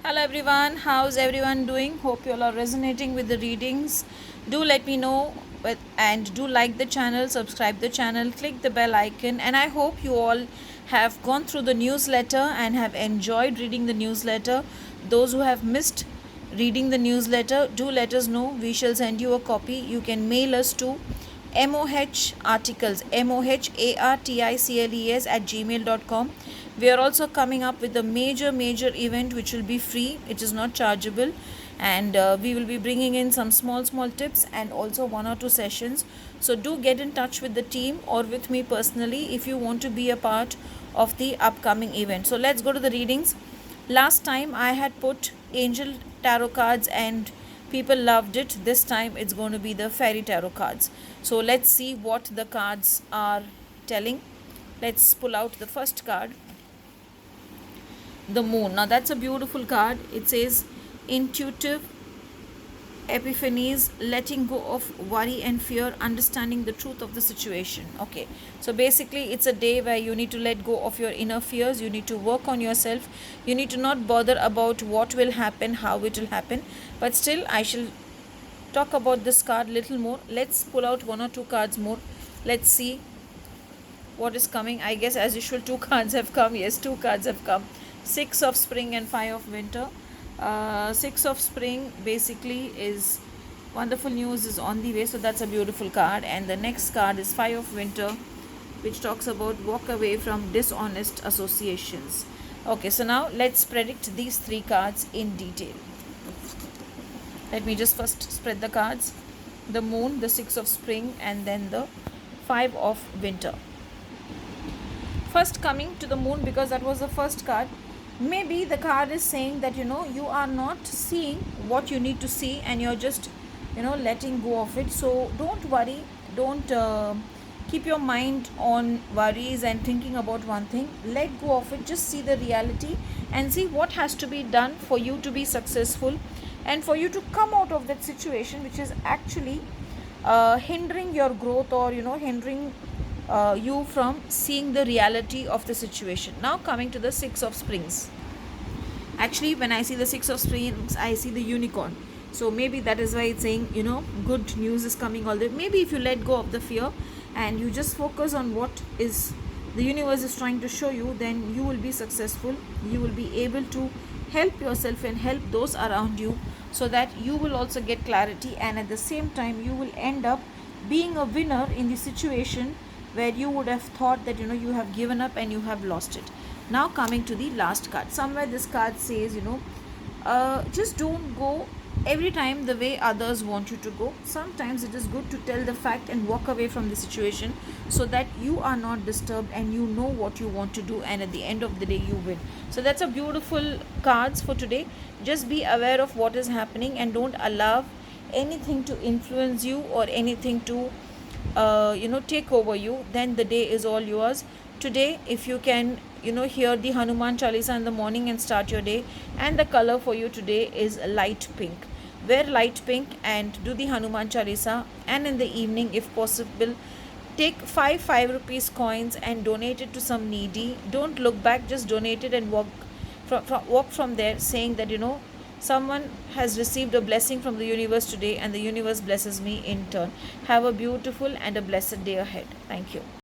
Hello everyone, how's everyone doing? Hope you all are resonating with the readings. Do let me know and do like the channel, subscribe the channel, click the bell icon, and I hope you all have gone through the newsletter and have enjoyed reading the newsletter. Those who have missed reading the newsletter, do let us know. We shall send you a copy. You can mail us to MOH articles, MOHARTICLES at gmail.com. We are also coming up with a major event which will be free. It is not chargeable, and we will be bringing in some small tips and also one or two sessions. So do get in touch with the team or with me personally if you want to be a part of the upcoming event. So let's go to the readings. Last time I had put angel tarot cards and people loved it. This time it's going to be the fairy tarot cards. So let's see what the cards are telling. Let's pull out the first card, the moon. Now that's a beautiful card. It says intuitive epiphanies, letting go of worry and fear, understanding the truth of the situation. Okay, so basically it's a day where you need to let go of your inner fears. You need to work on yourself. You need to not bother about what will happen, how it will happen, but still I shall talk about this card little more. Let's pull out one or two cards more. Let's see what is coming. I guess as usual two cards have come. Yes, two cards have come. Six of spring and five of winter. Six of spring basically is wonderful news is on the way, so that's a beautiful card. And the next card is five of winter, which talks about walk away from dishonest associations. Okay, so now let's predict these three cards in detail. Let me just first spread the cards. The moon, the six of spring, and then the five of winter. First coming to the moon, because that was the first card. Maybe the card is saying that you are not seeing what you need to see and you're just letting go of it. So don't worry, don't keep your mind on worries and thinking about one thing. Let go of it, just see the reality and see what has to be done for you to be successful and for you to come out of that situation which is actually hindering your growth or hindering you from seeing the reality of the situation. Now coming to the six of springs. Actually, when I see the six of springs, I see the unicorn. So maybe that is why it's saying good news is coming all the way. Maybe if you let go of the fear and you just focus on what is the universe is trying to show you, then you will be successful. You will be able to help yourself and help those around you, so that you will also get clarity, and at the same time you will end up being a winner in the situation where you would have thought that you have given up and you have lost it. Now coming to the last card. Somewhere this card says just don't go every time the way others want you to go. Sometimes it is good to tell the fact and walk away from the situation, so that you are not disturbed and you know what you want to do, and at the end of the day you win. So that's a beautiful cards for today. Just be aware of what is happening and don't allow anything to influence you or anything to take over you. Then the day is all yours. Today, if you can hear the Hanuman Chalisa in the morning and start your day, and the color for you today is light pink. Wear light pink and do the Hanuman Chalisa, and in the evening if possible take 5 rupees coins and donate it to some needy. Don't look back, just donate it and walk from there, saying that someone has received a blessing from the universe today and the universe blesses me in turn. Have a beautiful and a blessed day ahead. Thank you.